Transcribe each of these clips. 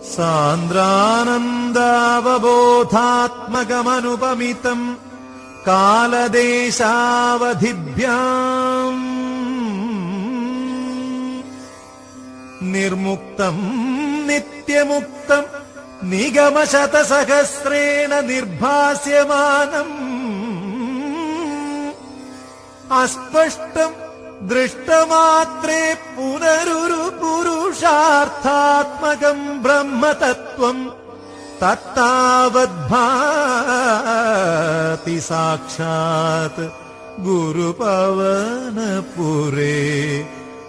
സാന്ദ്രാനന്ദാവബോധാത്മകമനുപമിതം കാലദേശാവധിഭ്യാം നിർമുക്തം നിത്യമുക്തം നിഗമശതസഹസ്രേണ നിർഭാസ്യമാനം അസ്പഷ്ടം ദൃഷ്ടമാത്രേ പുനരുരു പുരുഷാർത്ഥാത്മകം ബ്രഹ്മതത്വം തത്താവദ്ഭാതി സാക്ഷാത് ഗുരുപവനപുരേ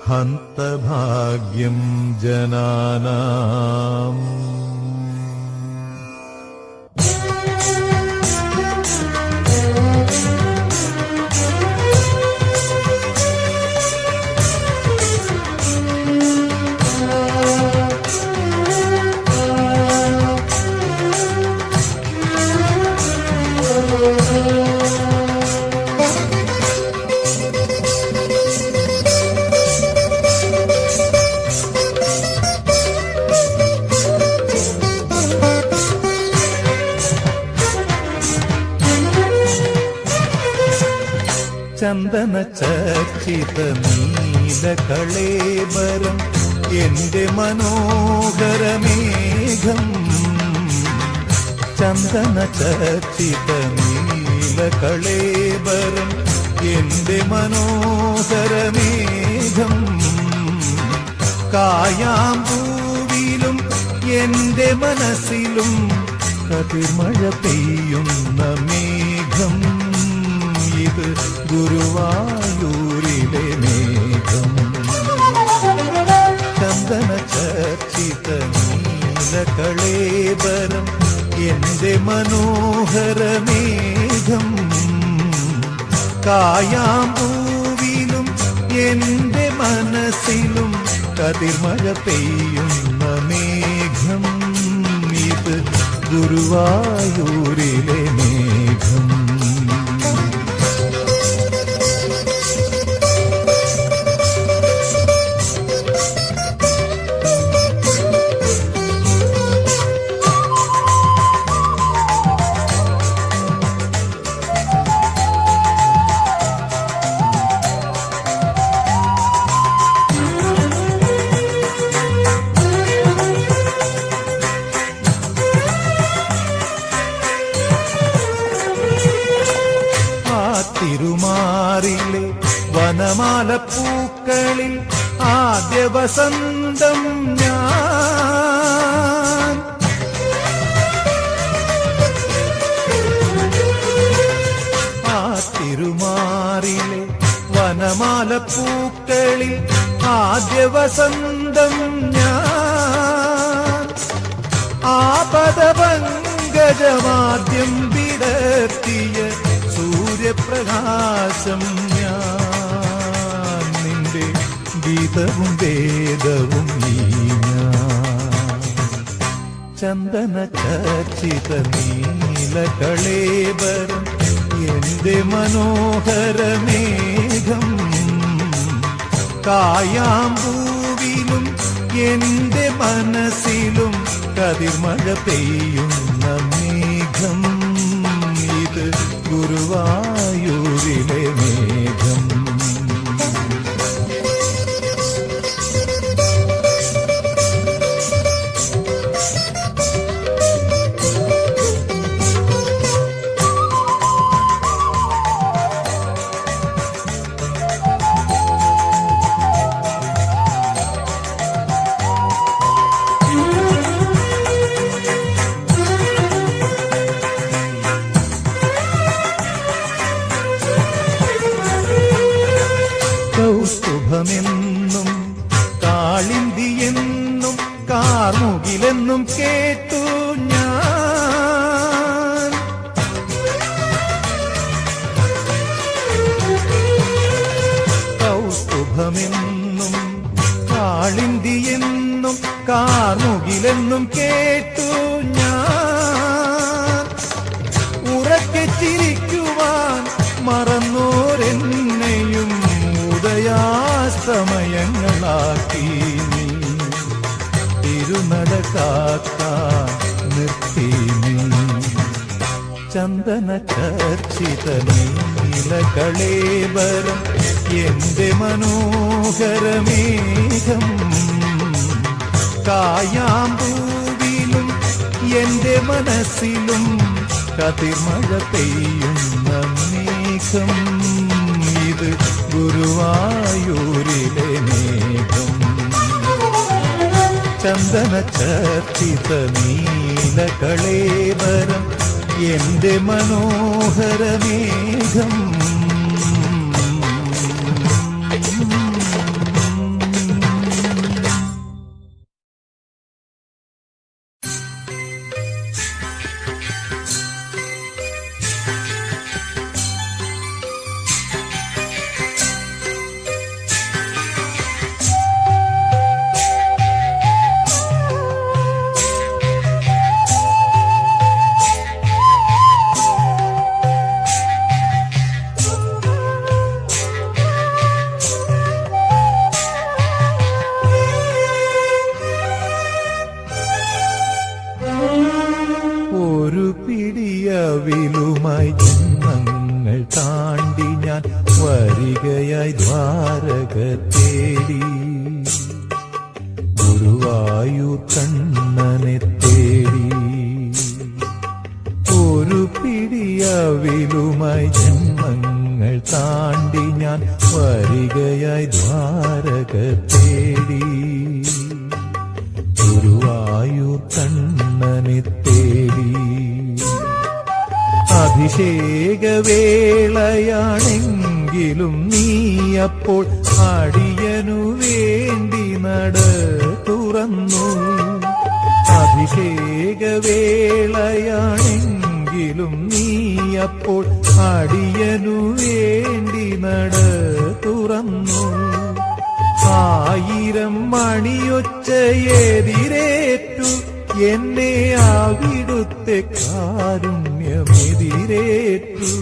ഹന്തഭാഗ്യം ജനാനാം. ചന്ദന ചർച്ചിത നീലകളേബരം എന്റെ മനോഹരമേഘം. ചന്ദന ചർച്ചിത നീലകളേബരം എന്റെ മനോഹരമേഘം. കായാമ്പൂവിലും എന്റെ മനസ്സിലും കതിർമഴ പെയ്യുന്ന മേഘം. ഇത് ഗുരുവായൂരിലെ മേഘം. ചന്ദന ചർച്ചിത നീലകളേബരം എന്റെ മനോഹരമേഘം. കായാമ്പൂവിലും എന്റെ മനസ്സിലും കതിർമഴ പെയ്യുന്ന മേഘം. ഇത് ഗുരുവായൂരിലെ മേഘം. തിരുമാറിലെ വനമാലപ്പൂക്കളിൽ ആദ്യ വസന്തം ഞാൻ. ആ തിരുമാറിലെ വനമാലപ്പൂക്കളിൽ ആദ്യ വസന്തം ഞാൻ. ആപദപങ്കജമാദ്യം വിടർത്തിയ സൂര്യപ്രകാശം ഞാൻ. നിന്റെ ഗീതവും വേദവും നീ ഞാൻ. ചന്ദന ചർച്ചിത നീലകളേബരം എന്റെ മനോഹരമേഘം. കായാമ്പൂവിലും എന്റെ മനസ്സിലും കതിർമഴ പെയ്യുന്ന മേഘം. ഇത് ഗുരുവായൂരിലെ മേഘം. കൗസ്തുഭമെന്നും കാളിന്തിയെന്നും കാർമുകിലെന്നും കേട്ടു ഞാൻ. കൗസ്തുഭമെന്നും കാളിന്തിയെന്നും കാർമുകിലെന്നും കേട്ടു ഞാൻ. ഉറക്കെ ചിരിക്കുവാൻ മറന്നോരെന്നെയും ഉദയാസ്തമയങ്ങളാക്കി നീ. തിരുനട കാക്കാൻ നിർത്തി നീ. ചന്ദന ചർച്ചിത നീലകളേബരം എന്റെ മനോഹരമേഘം. കായാമ്പൂവിലും എന്റെ മനസ്സിലും കതിർമഴ പെയ്യുന്ന മേഘം. ഇത് ഗുരുവായൂരിലെ മേഘം. ചന്ദന ചർച്ചിത നീലകളേബരം എന്റെ മനോഹരമേഘം. ഒരു പിടിയവിലുമായി ജന്മങ്ങൾ താണ്ടി ഞാൻ വരികയായി ദ്വാരക തേടി. ഗുരുവായൂർ കണ്ണനെ തേടി. ഒരു പിടിയവിലുമായി ജന്മങ്ങൾ താണ്ടി ഞാൻ വരികയായി ദ്വാരക തേടി. ഗുരുവായൂർ കണ്ണനെ തേടി. അഭിഷേകവേളയാണെങ്കിലും നീ അപ്പോൾ അടിയനു വേണ്ടി നട തുറന്നു. അഭിഷേകവേളയാണെങ്കിലും നീ അപ്പോൾ അടിയനു വേണ്ടി നട തുറന്നു. 1000 മണിയൊച്ചയെതിരേറ്റു എന്നെ അവിടുത്തെ കാരുണ്യമെതിരേറ്റു.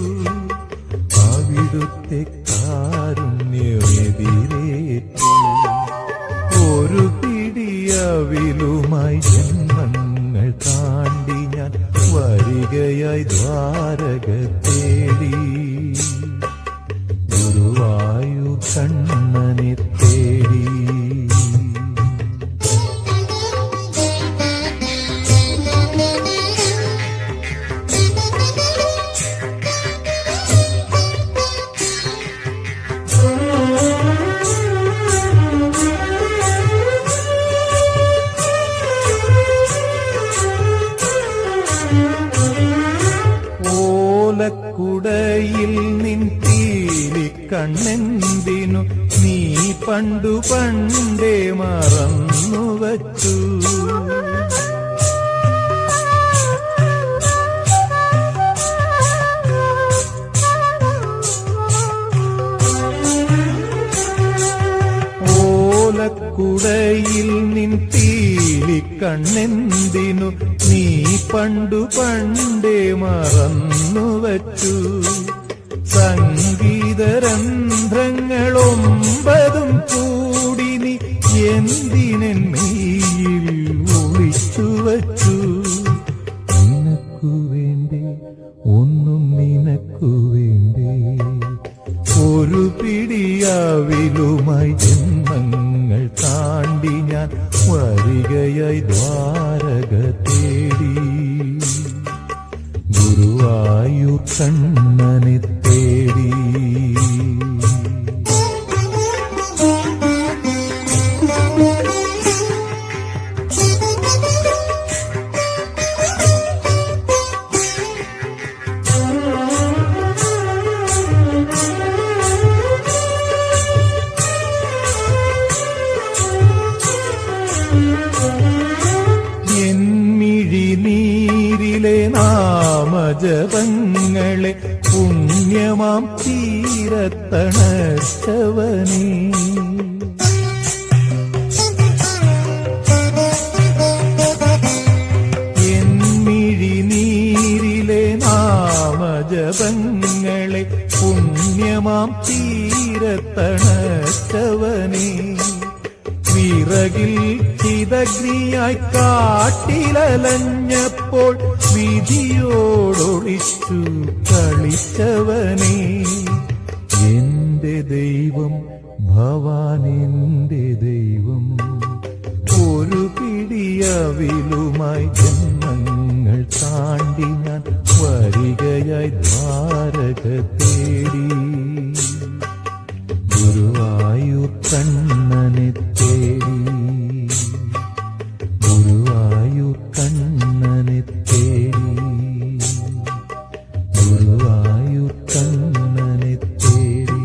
അവിടുത്തെ കാരുണ്യമെതിരേറ്റു. ഒരു പിടിയവിലുമായി ജന്മങ്ങൾ താണ്ടി ഞാൻ വരികയായി ദ്വാരക തേടി. ഗുരുവായൂർ കണ്ണനെ തേടി. ഓലക്കുടയിൽ നിൻ തീലി കണ്ണെന്തിനു നീ പണ്ടു പണ്ടേ മറന്നുവച്ചു. ഓലക്കുടയിൽ നിൻ തീലി കണ്ണെന്തിനു നീ പണ്ടു പണ്ടേ മറന്നുവച്ചു. സംഗീതരന്ധ്രങ്ങളൊമ്പതും കൂടി നീ എന്തിനെൻ മെയ്യിൽ ഒളിച്ചുവച്ചു. നിനക്കു വേണ്ടേ, ഒന്നും നിനക്കു വേണ്ടേ. ഒരു പിടിയവിലുമായി ജന്മങ്ങൾ താണ്ടി ഞാൻ വരികയായി ദ്വാരക തേടി. ഗുരുവായൂർ കണ്ണനെ തേടി. നീരിലെ നാമജപങ്ങളെ പുണ്യമാം തീരത്തണച്ചവനേ. നീരിലെ നാമജപങ്ങളെ പുണ്യമാം തീരത്തണച്ചവനേ. വിറകിൽ ചിതകൾ അഗ്നിയായി കാട്ടിലലഞ്ഞപ്പോൾ വിധിയോടൊളിച്ചു കളിച്ചവനേ, എന്റെ ദൈവം ഭവാനെന്റെ ദൈവം, ഒരു പിടിയവിലുമായി ജന്മങ്ങൾ താണ്ടി ഞാൻ വരികയായി ദ്വാരക തേടി, ഗുരുവായൂർ കണ്ണനെ തേടി, ഗുരുവായൂർ കണ്ണനെ തേടി, ഗുരുവായൂർ കണ്ണനെ തേടി.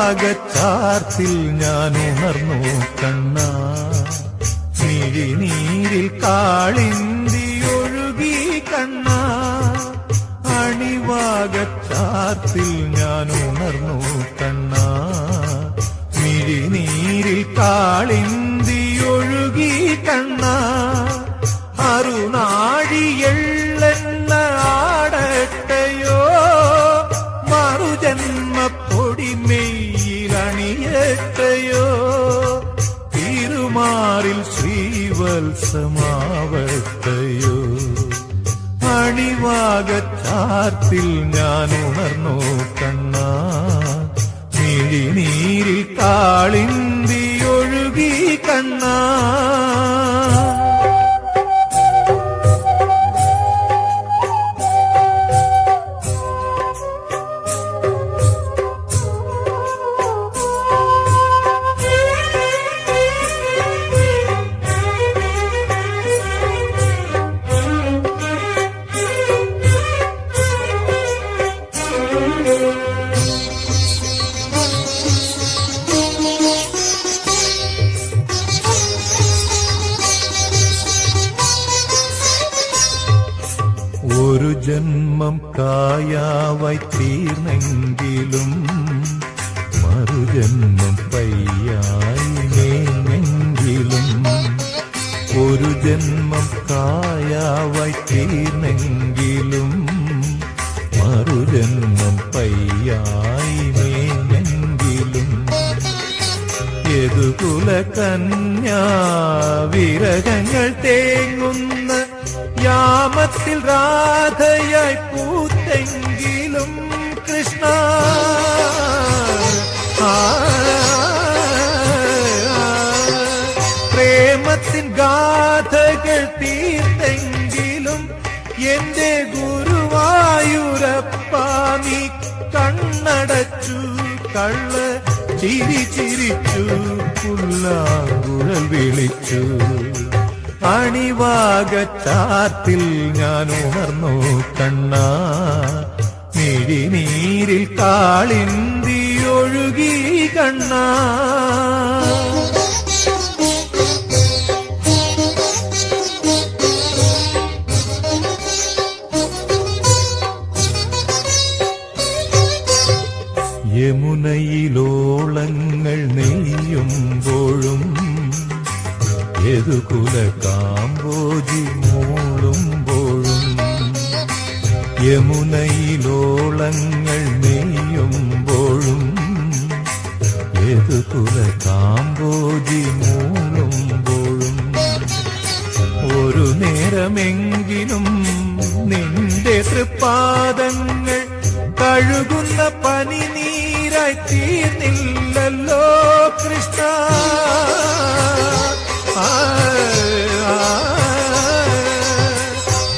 അണിവാകച്ചാർത്തിൽ ഞാൻ ഉണർന്നു കണ്ണാ, മിഴിനീരിൽ കാളിന്തി ഒഴുകി കണ്ണാ, അണിവാകച്ചാർത്തിൽ ഞാൻ ഉണർന്നു കണ്ണാ, മിഴിനീരിൽ കാളിന്തി ഒഴുകി കണ്ണാ, അറുനാഴിയെള്ളെണ്ണ ആടട്ടയോ, മറുജന്മപ്പൊടിമെയിലണിയട്ടയോ, തിരുമാറിൽ ശ്രീവത്സമാവട്ടയോ, അണിവാകച്ചാർത്തിൽ ഞാൻ ഉണർന്നു കണ്ണാ, മിഴിനീരിൽ കാളിന്തി ഒഴുകി കണ്ണാ. ഒരു ജന്മം കായാവായി തീർന്നെങ്കിലും മറുജന്മം പയ്യായി മേഞ്ഞെങ്കിലും, ഒരു ജന്മം കായാവായി തീർന്നെങ്കിലും മറുജന്മം പയ്യായി മേഞ്ഞെങ്കിലും, യദുകുല കന്യാ വിരഹങ്ങൾ തേങ്ങുന്ന യാമത്തിൽ രാധയായി പൂത്തെങ്കിലും കൃഷ്ണ, പ്രേമത്തിൻ ഗാഥകൾ തീർത്തെങ്കിലും എന്റെ ഗുരുവായൂരപ്പ നീ കണ്ണടച്ചു, കള്ള ചിരി ചിരിച്ചു, പുല്ലാങ്കുഴൽ വിളിച്ചു, അണിവാകച്ചാർത്തിൽ ഞാൻ ഉണർന്നു കണ്ണാ, മിഴിനീരിൽ കാളിന്തി ഒഴുകി കണ്ണാ. യമുനയിലോളങ്ങൾ നെയ്യുമ്പോഴും യദുകുല കാമ്പോജി മൂളുമ്പോഴും, യമുനയിലോളങ്ങൾ നെയ്യുമ്പോഴും യദുകുല കാമ്പോജി മൂളുമ്പോഴും, ഒരു നേരമെങ്കിലും നിന്റെ തൃപ്പാദങ്ങൾ കഴുകുന്ന പനിനീരായി തീർന്നില്ലല്ലോ കൃഷ്ണ,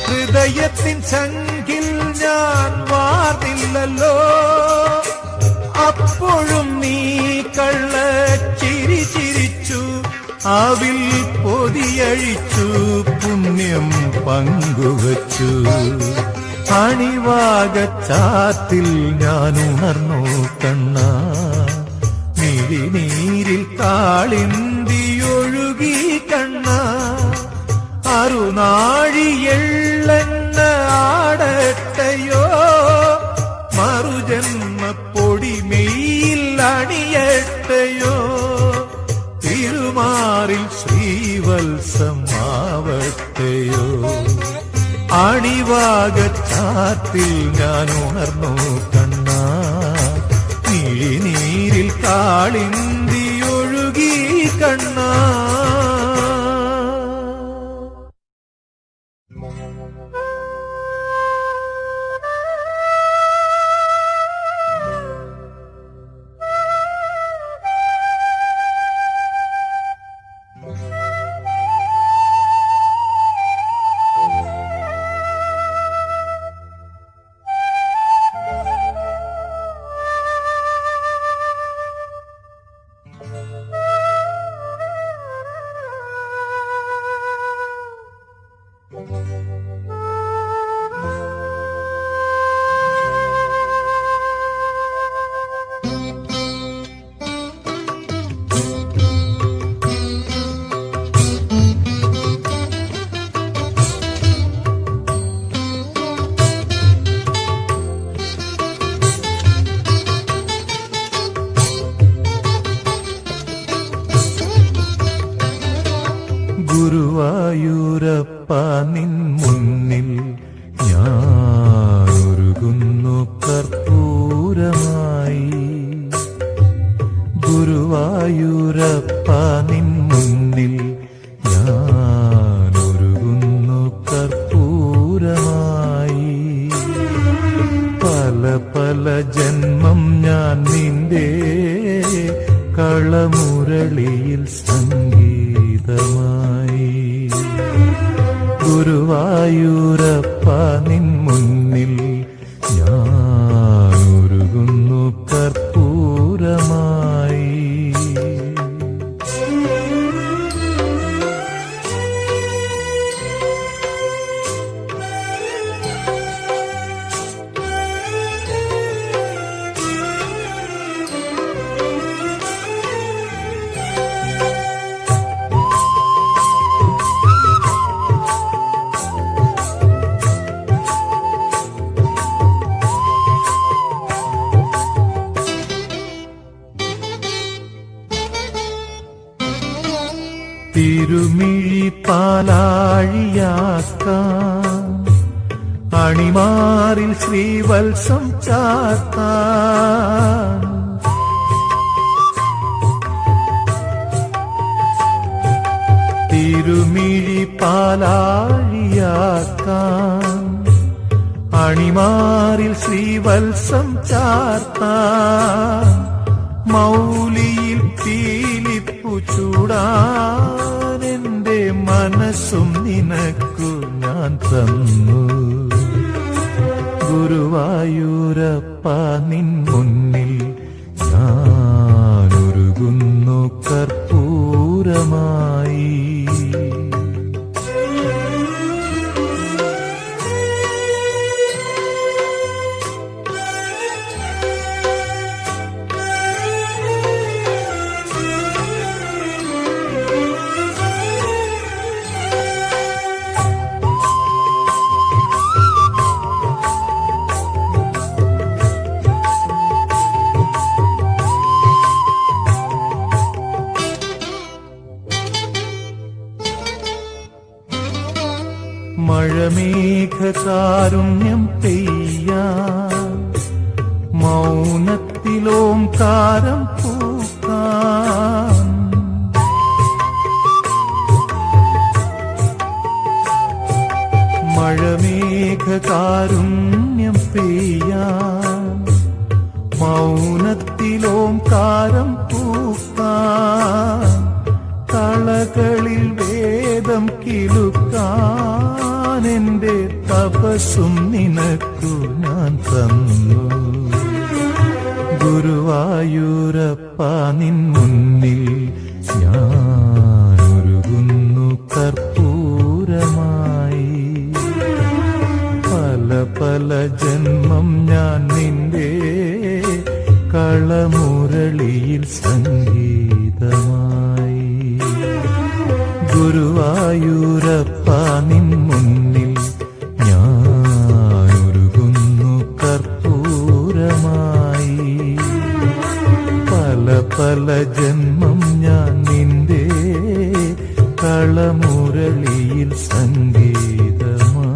ഹൃദയത്തിൻ സംഖിൽ ഞാൻ വാർന്നില്ലല്ലോ, അപ്പോഴും നീ കള്ള ചിരി ചിരിച്ചു, അവിൽ പൊതിയഴിച്ചു, പുണ്യം പങ്കുവച്ചു, അണിവാകച്ചാത്തിൽ ഞാൻ ഉണർന്നു കണ്ണാ, മിഴിനീരിൽ കാളിന്തിയൊഴുകി കണ്ണ അറുനാഴിയെള്ളെണ്ണ ആടട്ടയോ മറുജന്മപ്പൊടിമെയിൽ അണിയട്ടയോ തിരുമാറിൽ ശ്രീവത്സമാവട്ടയോ അണിവാകച്ചാത്തിൽ ഞാൻ ഉണർന്നു കണ്ണ മിഴിനീരിൽ കാളിന്തിയൊഴുകി കണ്ണ ഗുരുവായൂരപ്പ നിൻ മുന്നിൽ ഞാനൊരുകുന്നു കർപ്പൂരമായി ഗുരുവായൂരപ്പ നിൻ മുന്നിൽ ഞാനൊരുകുന്നു കർപ്പൂരമായി പല പല ജന്മം ഞാൻ നിന്റെ കളമുരളിയിൽ സംഗീതമായി ഗുരുവായൂരപ്പ നിൻ മുന്നിൽ ഞാനൊരുകുന്നു കർപ്പൂരമായി തിരുമിഴി പാലാഴിയാക്കാൻ അണിമാറിൽ ശ്രീവത്സം ചാർത്താൻ തിരുമിഴി പാലാഴിയാക്കാൻ അണിമാറിൽ ശ്രീവത്സം ചാർത്താൻ മൗലിയിൽ പീലിപ്പു ചൂടാൻ എന്റെ മനസ്സും നിനക്കു ഞാൻ തന്നു ഗുരുവായൂരപ്പ നിൻ മുന്നിൽ ഞാനൊരുകുന്നു കർപ്പൂരമായി മഴമേഘകാരുണ്യം പെയ്യാൻ മൗനത്തിലോംകാരം പൂക്കാൻ മഴമേഘകാരുണ്യം പെയ്യാൻ മൗനത്തിലോംകാരം പൂക്കാൻ കളകളിൽ വേദം കിലുക്കാൻ എന്റെ തപസ്സും നിനക്കു ഞാൻ തന്നു ഗുരുവായൂരപ്പ നിൻ മുന്നിൽ ഞാനൊരുകുന്നു കർപ്പൂരമായി പല പല ജന്മം ഞാൻ നിന്റെ കളമുരളിയിൽ സംഗീതമായി ജന്മം ഞാൻ നിന്റെ കളമുരളിയിൽ സംഗീതമായി.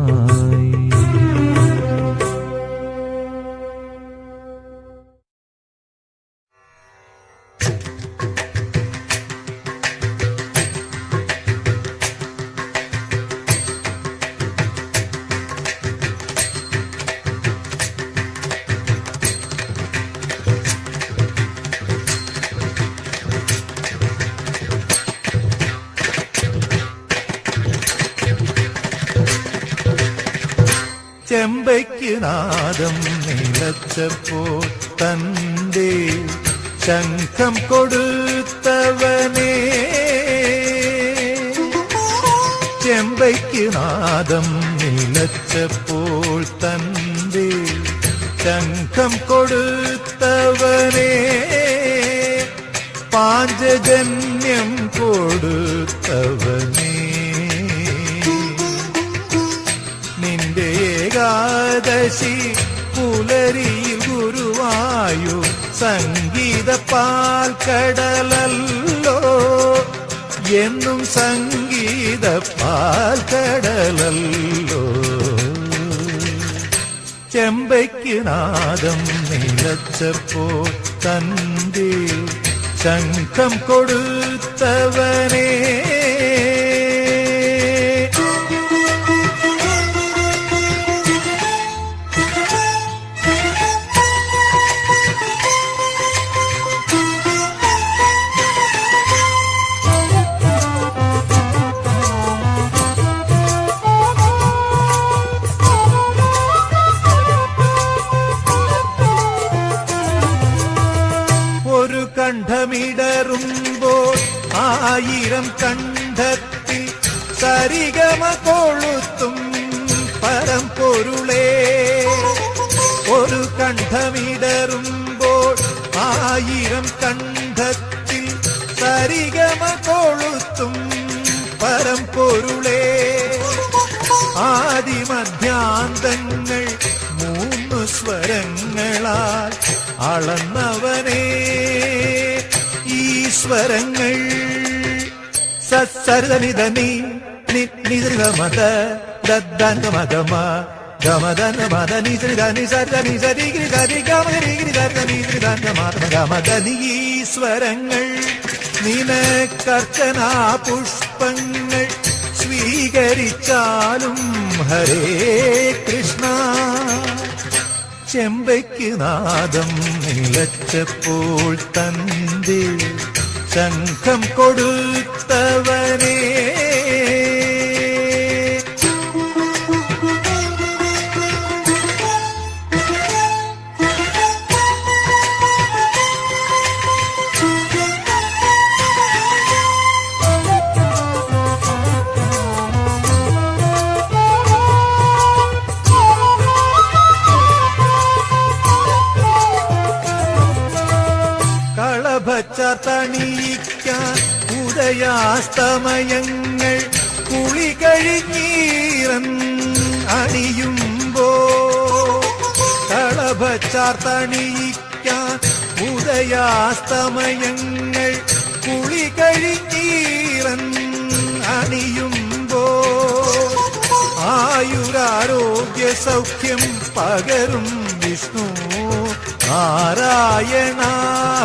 ചെമ്പയ്ക്ക് നാദം നിലച്ചപ്പോൾ തന്റെ ശംഖം കൊടുത്തവനേ, ചെമ്പയ്ക്ക് നാദം നിലച്ചപ്പോൾ തന്റെ ശംഖം കൊടുത്തവനേ, പാഞ്ചജന്യം കൊടുത്തവനേ, നിന്റെ ഏകാദശി പുലരിയിൽ ഗുരുവായൂർ സംഗീത പാൽക്കടലല്ലോ, എന്നും സംഗീത പാൽക്കടലല്ലോ. ചെമ്പയ്ക്ക് നാദം നിലച്ചപ്പോൾ തന്റെ ശംഖം കൊടുത്തവനേ, കണ്ഠമിടറുമ്പോൾ ആയിരം കണ്ഠത്തിൽ സരിഗമ കൊളുത്തും പരമ്പൊരുളേ, ഒരു കണ്ഠമിടറുമ്പോൾ ആയിരം കണ്ഠത്തിൽ സരിഗമ കൊളുത്തും പരമ്പൊരുളേ, ആദിമധ്യാന്തങ്ങൾ മൂന്ന് സ്വരങ്ങളാൽ അളന്നവനേ, ഈശ്വരങ്ങൾ സരിതനിധനി നിധനിധമത ദദ്ദന്ഗമഗമ ഗമദന മദ നിധനി സരിതനി സരിഗിരി സരി ഗമരിഗിരി ധനി ഗമദനി, ഈശ്വരങ്ങൾ നിനക്കർച്ചനാ പുഷ്പങ്ങൾ സ്വീകരിച്ചാലും ഹരേ കൃഷ്ണ. ചെമ്പയ്ക്ക് നാദം നിലച്ചപ്പോൾ തന്റെ ശംഖം കൊടുത്തവനേ, തണിയിക്കാൻ ഉദയാസ്തമയങ്ങൾ കുളി കഴിഞ്ഞീറൻ അണിയുമ്പോ, കളഭച്ചാർത്തണിയിക്കാൻ ഉദയാസ്തമയങ്ങൾ കുളി കഴിഞ്ഞീറൻ അണിയുമ്പോ, ആയുരാരോഗ്യ സൗഖ്യം പകരും വിഷ്ണു നാരായണ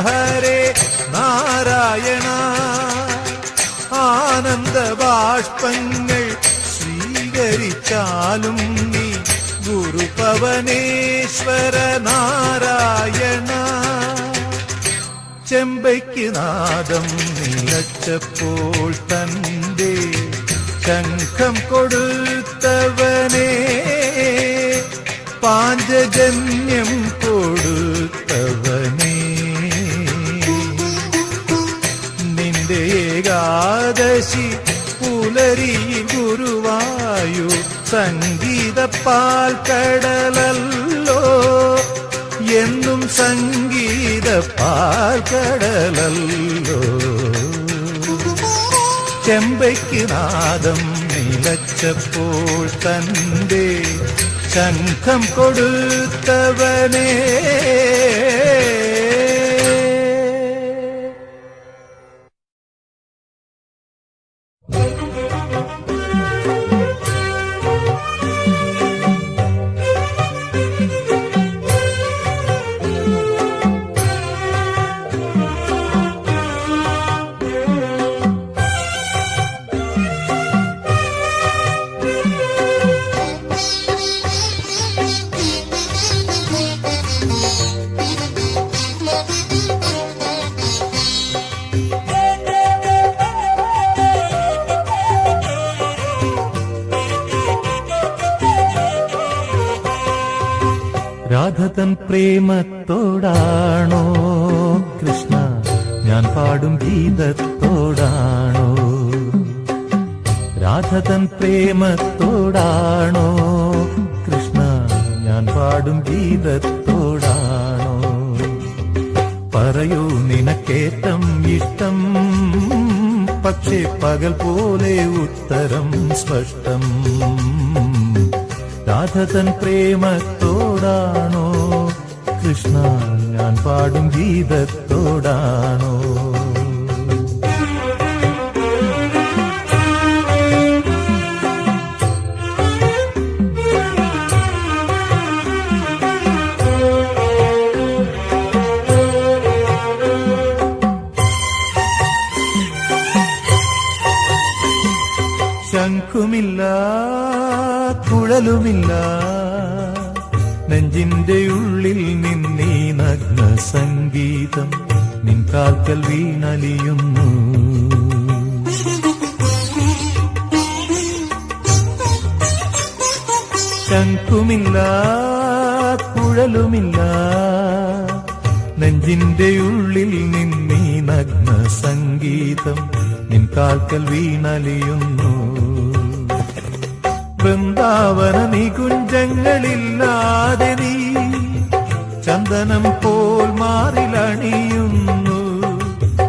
ഹരേ നാരായണ. ആനന്ദബാഷ്പങ്ങൾ സ്വീകരിച്ചാലും നീ ഗുരുപവനേശ്വര നാരായണ. ചെമ്പയ്ക്ക് നാദം നിലച്ചപ്പോൾ തന്റെ ശംഖം കൊടുത്തവനേ, പാഞ്ചജന്യം കൊടുത്തവനേ, നിന്റെ ഏകാദശി പുലരിയിൽ ഗുരുവായൂർ സംഗീത പാൽക്കടലല്ലോ, എന്നും സംഗീത പാൽക്കടലല്ലോ. ചെമ്പയ്ക്ക് നാദം നിലച്ചപ്പോൾ തന്റെ ശംഖം കൊടുത്തവനേ. രാധതൻ പ്രേമത്തോടാണോ കൃഷ്ണ ഞാൻ പാടും ഗീതത്തോടാണോ? രാധതൻ പ്രേമത്തോടാണോ കൃഷ്ണ ഞാൻ പാടും ഗീതത്തോടാണോ? പറയൂ നിനക്കേറ്റം ഇഷ്ടം, പക്ഷേ പകൽ പോലെ ഉത്തരം സ്പഷ്ടം. രാധതൻ പ്രേമത്തോടാണോ കൃഷ്ണ ഞാൻ പാടും ഗീതത്തോടാണോ? ശംഖുമില്ല കുഴലുമില്ല നെഞ്ചിന്റെ ഉള്ളിൽ നിന്നീ നഗ്ന സംഗീതം നിൻ കാൽക്കൽ വീണലിയുന്നു. ശംഖുമില്ല കുഴലുമില്ല നെഞ്ചിന്റെ ഉള്ളിൽ നിന്നീ നഗ്ന സംഗീതം നിൻ കാൽക്കൽ വീണലിയുന്നു. വൃന്ദാവന നികുഞ്ചങ്ങളില്ലാതെ നീ ചന്ദനം പോൽ മാറിലണിയുന്നു.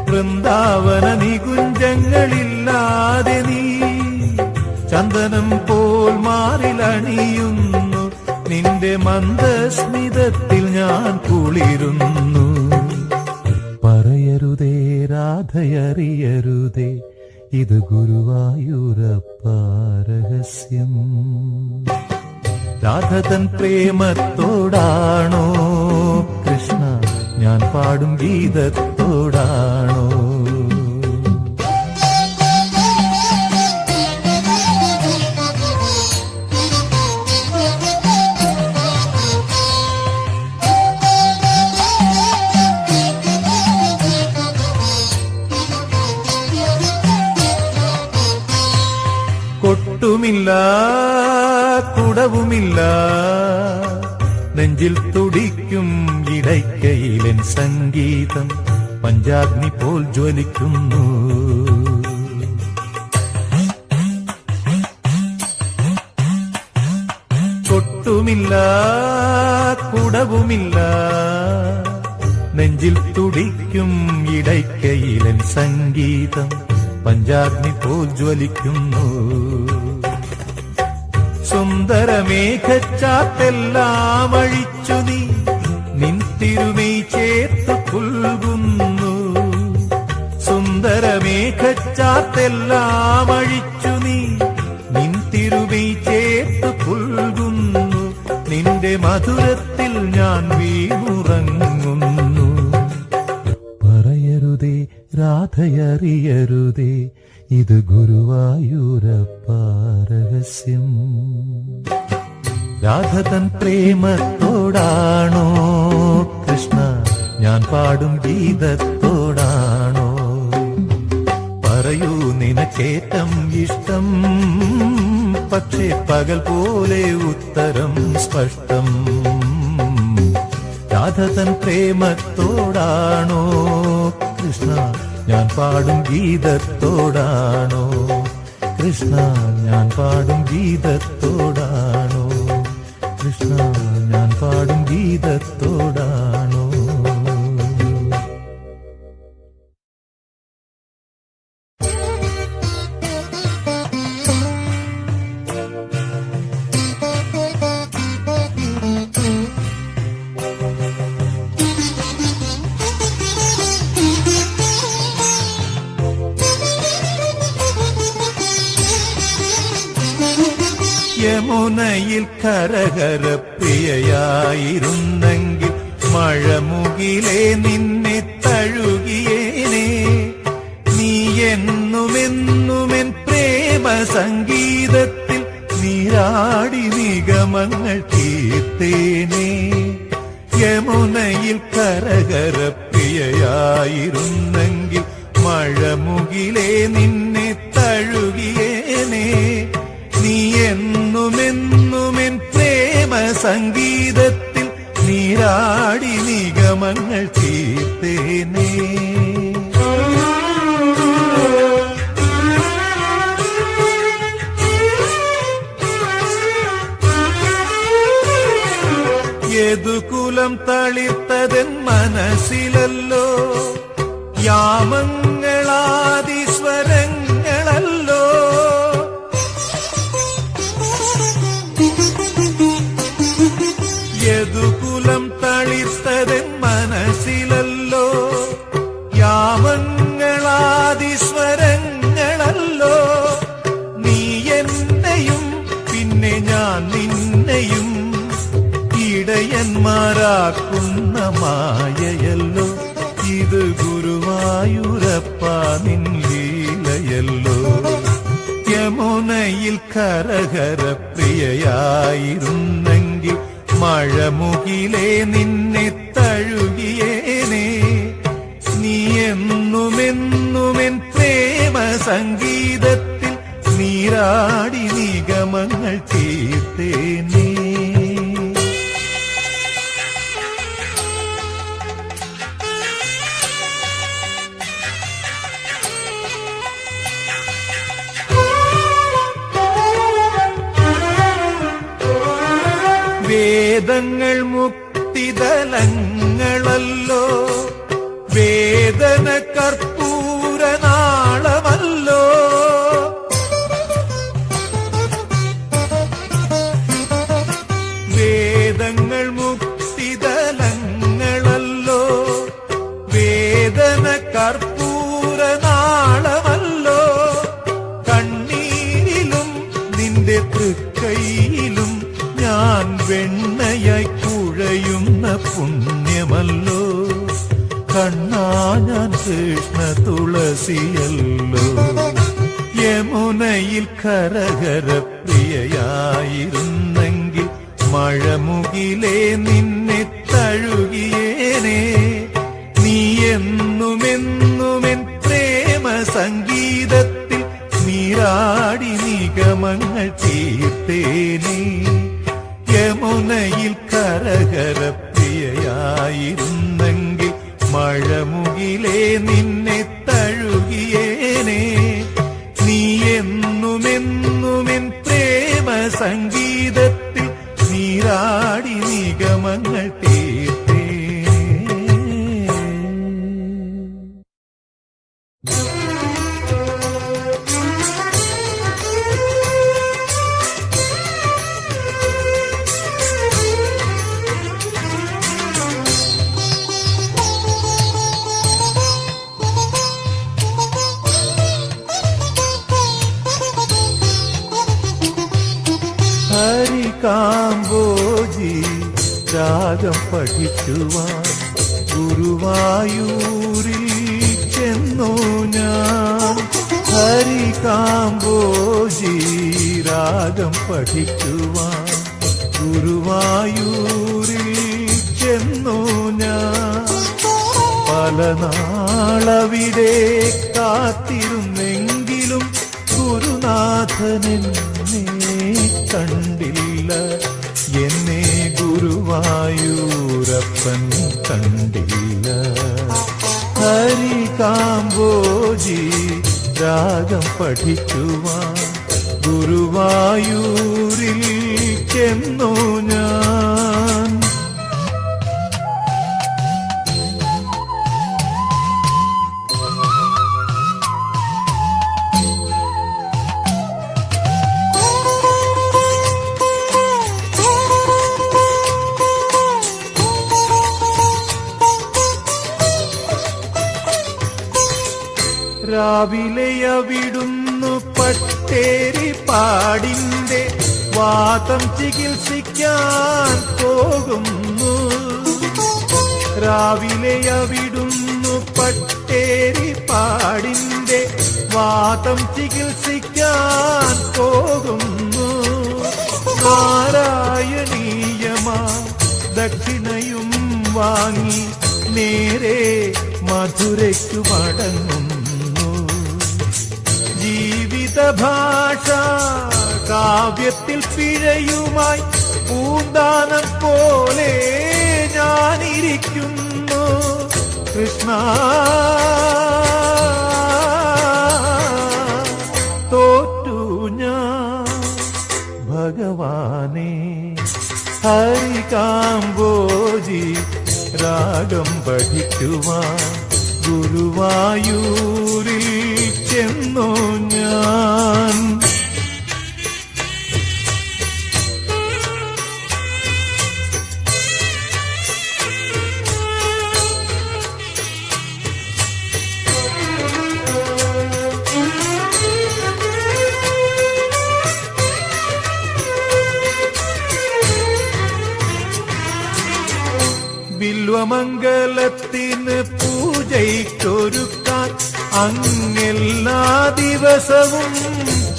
വൃന്ദാവന നികുഞ്ചങ്ങളില്ലാതെ നീ ചന്ദനം പോൽ മാറിലണിയുന്നു. നിന്റെ മന്ദസ്മിതത്തിൽ ഞാൻ കുളിരുന്നു. പറയരുതേ രാധയറിയരുതേ ഇത് ഗുരുവായൂരപ്പ രഹസ്യം. രാധതൻ പ്രേമത്തോടാണോ കൃഷ്ണ ഞാൻ പാടും ഗീതത്തോടാണോ? കൊട്ടുമില്ല കുടവുമില്ല നെഞ്ചിൽ തുടിക്കും ഇടയ്ക്കയിലൻ സംഗീതം പഞ്ചാഗ്നി പോൽ ജ്വലിക്കുന്നു. കൊട്ടുമില്ല കുടവുമില്ല നെഞ്ചിൽ തുടിക്കും ഇടയ്ക്കയിലൻ സംഗീതം പഞ്ചാഗ്നി പോൽ ജ്വലിക്കുന്നു. സുന്ദരമേഘച്ചാത്തെല്ലാം അഴിച്ചു നീ നിൻ തിരുമൈ ചേർത്തു പുൽകുന്നു. സുന്ദരമേഘച്ചാത്തെല്ലാം അഴിച്ചു നീ നിൻ തിരുമൈ ചേർത്തു പുൽകുന്നു. നിന്റെ മധുരത്തിൽ ഞാൻ വീണുറങ്ങുന്നു. പറയരുതേ രാധയറിയരുതേ ഇത് ഗുരുവായൂരപ്പ രഹസ്യം. രാധതൻ പ്രേമത്തോടാണോ കൃഷ്ണ ഞാൻ പാടും ഗീതത്തോടാണോ? പറയൂ നിനക്കേറ്റം ഇഷ്ടം, പക്ഷേ പകൽ പോലെ ഉത്തരം സ്പഷ്ടം. രാധതൻ പ്രേമത്തോടാണോ കൃഷ്ണ ഞാൻ പാടും ഗീതത്തോടാണോ? കൃഷ്ണ ഞാൻ പാടും ഗീതത്തോടാണോ? കൃഷ്ണ ഞാൻ പാടും ഗീതത്തോടാണോ? യമുനയിൽ കരകര പ്രിയയായിരുന്നെങ്കിൽ മഴമുകിലേ നിന്നെ തഴുകിയേനെ. നീ എന്നുമെന്നുമെൻ പ്രേമ സംഗീതത്തിൽ നീരാടി നിഗമങ്ങൾ തീർത്തേനെ. യമുനയിൽ കരകര പ്രിയയായിരുന്നെങ്കിൽ മഴമുകിലേ നിന്നെ തഴുകിയേനെ. നീ എന്നുമെന്നുമെൻ പ്രേമ സംഗീതത്തിൽ നീ നീരാടി നിഗമങ്ങൾ തീർത്തേനേ. യദുകുലം തളിർത്തതൻ മനസ്സിലല്ലോ, യാമങ്ങളാദിസ്വരങ്ങളല്ലോ. യദുകുലം തളിർത്തതൻ മനസ്സിലല്ലോ, യാമങ്ങളാദിസ്വരങ്ങളല്ലോ. നീ എന്നെയും പിന്നെ ഞാൻ നിന്നെയും ഇടയന്മാരാക്കുന്ന മായയല്ലോ. ഇത് ഗുരുവായൂരപ്പ നിൻ ലീലയല്ലോ. യമുനയിൽ കരകര പ്രിയയായിരുന്നെങ്കിൽ മഴമുകിലേ നിന്നെ തഴുകിയേനേ. നീ എന്നുമെന്നുമെൻ പ്രേമ സംഗീതത്തിൽ നീരാടി നിഗമങ്ങൾ തീർത്തേനേ. വേദങ്ങൾ മുക്തിദലങ്ങളല്ലോ, വേദന കർപ്പൂരനാളമല്ലോ. വേദങ്ങൾ മുക്തിദലങ്ങളല്ലോ, വേദന കർപ്പൂരനാളമല്ലോ. കണ്ണീരിലും നിന്റെ തൃക്കൈയിലും ഞാൻ വെണ്ണയായി കുഴയുന്ന പുണ്യമല്ലോ. കണ്ണാ ഞാൻ കൃഷ്ണ തുളസിയല്ലോ. യമുനയിൽ കരകര പ്രിയയായിരുന്നെങ്കിൽ മഴമുകിലേ നിന്നെ തഴുകിയേനേ. നീ എന്നുമെന്നുമെൻ പ്രേമ സംഗീതത്തിൽ നീരാടി നിഗമങ്ങൾ തീർത്തേനേ. യമുനയിൽ കരകര പ്രിയയായിരുന്നെങ്കിൽ മഴമുകിലേ നിന്നെ തഴുകിയേനേ. നീ എന്നുമെന്നുമെൻ പ്രേമ സംഗീതത്തിൽ നീരാടി നിഗമങ്ങൾ തീർത്തേനേ. ഹരികാംബോജി രാഗം പഠിക്കുവാൻ ഗുരുവായൂരിൽ ചെന്നു ഞാൻ. ഹരികാംബോജി രാഗം പഠിക്കുവാൻ ഗുരുവായൂരിൽ ചെന്നു ഞാൻ. പല നാളവിടെ കാത്തിരുന്നെങ്കിലും ഗുരുനാഥനെന്നെ കണ്ടില്ല. എന്നെ ഗുരുവായൂരപ്പൻ കണ്ടില്ല. ഹരികാംബോജി രാഗം പഠിക്കുവാൻ ഗുരുവായൂരിൽ ചെന്നു ഞാൻ. രാവിലെ അവിടുന്നു പട്ടേരിപ്പാടിന്റെ വാതം ചികിത്സിക്കാൻ പോകുന്നു. രാവിലെ അവിടുന്നു പട്ടേരിപ്പാടിന്റെ വാതം ചികിത്സിക്കാൻ പോകുന്നു. നാരായണീയമാ ദക്ഷിണയും വാങ്ങി നേരെ മധുരയ്ക്കു മടങ്ങുന്നു. ജീവിത ഭാഷ കാവ്യത്തിൽ പിഴയുമായി പൂന്താനം പോലെ ഞാനിരിക്കുന്നു കൃഷ്ണ. തോറ്റു ഞാൻ ഭഗവാനെ. ഹരികാംബോജി രാഗം പഠിക്കുവാൻ ഗുരുവായൂരിൽ ചെന്നു ഞാൻ. ബില്വമംഗലത്തിന് പൂജയ്ക്കൊരുക്കാൻ അങ്ങെല്ലാ ദിവസവും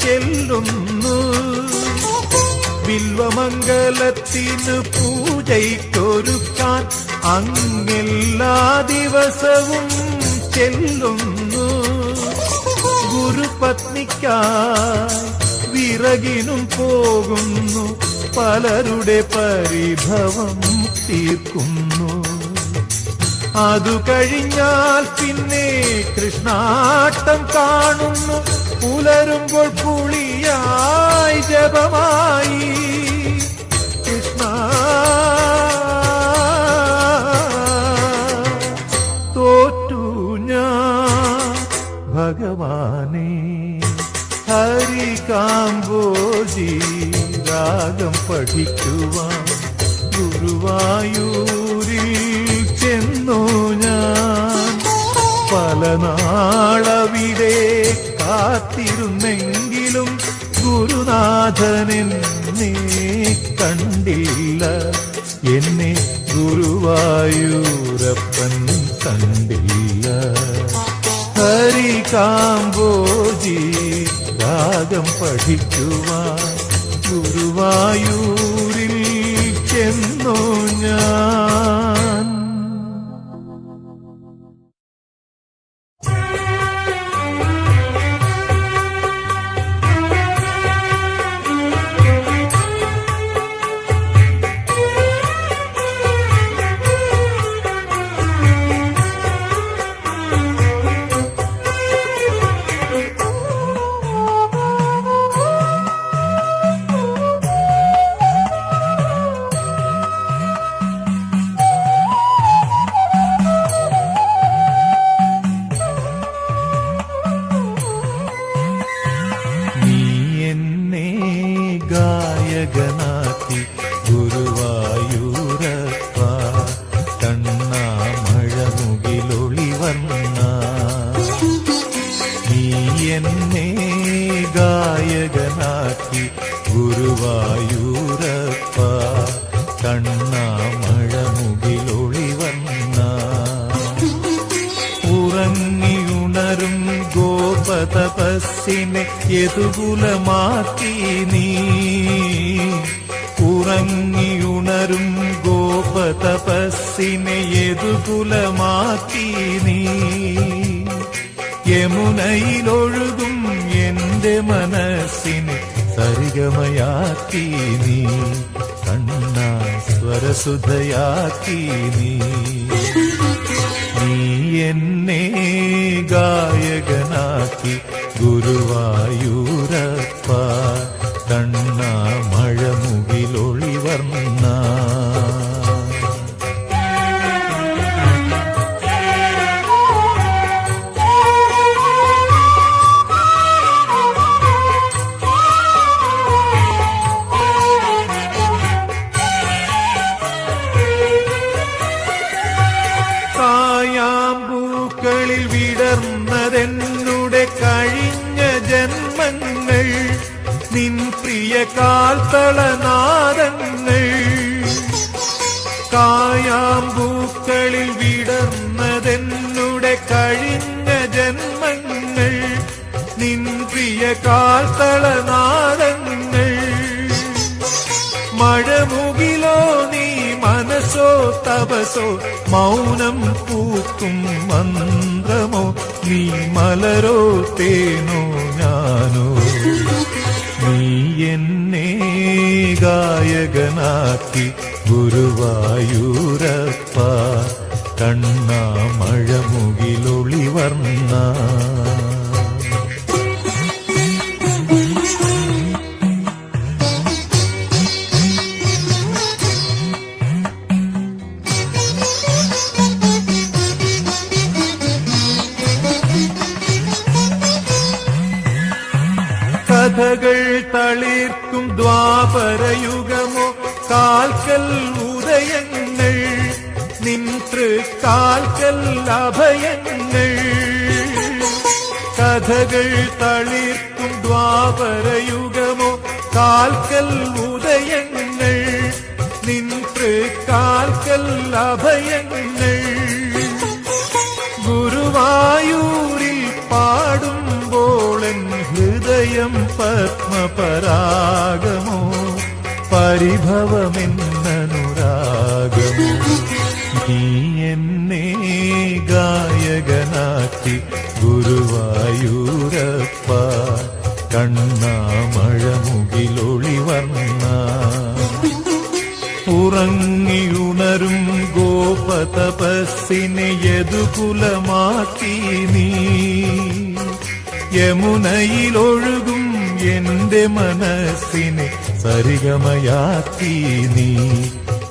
ചെല്ലുന്നു. ബില്വമംഗലത്തിന് പൂജയ്ക്കൊരുക്കാൻ അങ്ങെല്ലാ ദിവസവും ചെല്ലുന്നു. ഗുരുപത്നിക്കായി വിറകിനും പോകുന്നു. പലരുടെ പരിഭവം തീർക്കുന്നു. അതു കഴിഞ്ഞാൽ പിന്നെ കൃഷ്ണാട്ടം കാണുന്നു. പുലരുമ്പോൾ പുളിയായി ജപമായി കൃഷ്ണ. തോറ്റു ഞാൻ ഭഗവാനെ. ഹരികാംബോജി രാഗം പഠിക്കുവാൻ ഗുരുവായൂരിൽ ചെന്നു ഞാൻ. പല നാളവിടെ കാത്തിരുന്നെങ്കിലും ഗുരുനാഥനെന്നെ കണ്ടില്ല. എന്നെ ഗുരുവായൂരപ്പൻ കണ്ടില്ല. ഹരികാംബോജി രാഗം പഠിക്കുവാൻ ഗുരുവായൂരിൽ ചെന്നു ഞാൻ. ഗായകനാക്കി ഗുരുവായൂരപ്പ. കണ്ണാമഴമുകിലൊളിവർണ്ണ നീ എന്നെ ഗായകനാക്കി ഗുരുവായൂരപ്പ. കണ്ണാമഴമുകിലൊളിവർണ്ണ ഉറങ്ങിയുണരും ഗോപതപസ്സിനെ യദുകുലമാക്കി നീ. ഉറങ്ങിയുണരും ഗോപതപസ്സിനെ യദുകുലമാക്കി നീ. യമുനയിലൊഴുകും എന്റെ മനസ്സിനെ സരിഗമയാക്കി നീ. കണ്ണാ സ്വരസുധയാക്കി നീ. നീ എന്നെ ഗായകനാക്കി ഗുരുവായൂരപ്പ. കണ്ണാമഴമുകിലൊളിവർണ്ണ കായാമ്പൂക്കളിൽ വിടർന്നതെന്നുടെ കഴിഞ്ഞ ജന്മങ്ങൾ. നിൻ പ്രിയ കാൽത്തളനാദങ്ങൾ. കായാമ്പൂക്കളിൽ വിടർന്നതെന്നുടെ കഴിഞ്ഞ ജന്മങ്ങൾ. നിൻ പ്രിയ കാൽത്തളനാദങ്ങൾ. മഴമുകിലോ നീ മനസ്സോ തപസോ മൗനം പൂക്കും മന്ത്രമോ. നീ മലരോ തേനോ ഞാനോ. നീ എന്നെ ഗായകനാക്കി ഗുരുവായൂരപ്പ കണ്ണാ മഴമുകിലൊളിവർണ്ണ. കഥകൾ തളിർക്കും ദ്വാപരയുഗമോ കാൽക്കൽ ഉദയങ്ങൾ നിൻ തൃക്കാൽക്കൽ അഭയങ്ങൾ. കഥകൾ തളിർക്കും ദ്വാപരയുഗമോ കാൽക്കൽ ഉദയങ്ങൾ നിൻ തൃക്കാൽക്കൽ അഭയങ്ങൾ. ഗുരുവായൂരിൽ പാടുമ്പോളൻ ഹൃദയം പത്മപരാഗമോ പരിഭവമെന്നനുരാഗമോ. നീ എന്നെ ഗായകനാക്കി ഗുരുവായൂരപ്പ കണ്ണാ മഴമുകിലൊളിവർണ്ണ. ഉറങ്ങിയുണരും ഗോപതപസ്സിനെ യദുകുലമാക്കി നീ യമുനയിലൊഴുകും എന്റെ മനസ്സിനെ സരിഗമയാക്കി നീ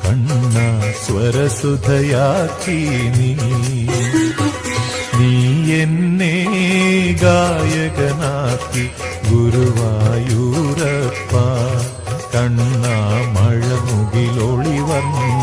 കണ്ണാ സ്വരസുധയാക്കി നീ. നീ എന്നെ ഗായകനാക്കി ഗുരുവായൂരപ്പ കണ്ണാ മഴമുകിലൊളിവർണ്ണ.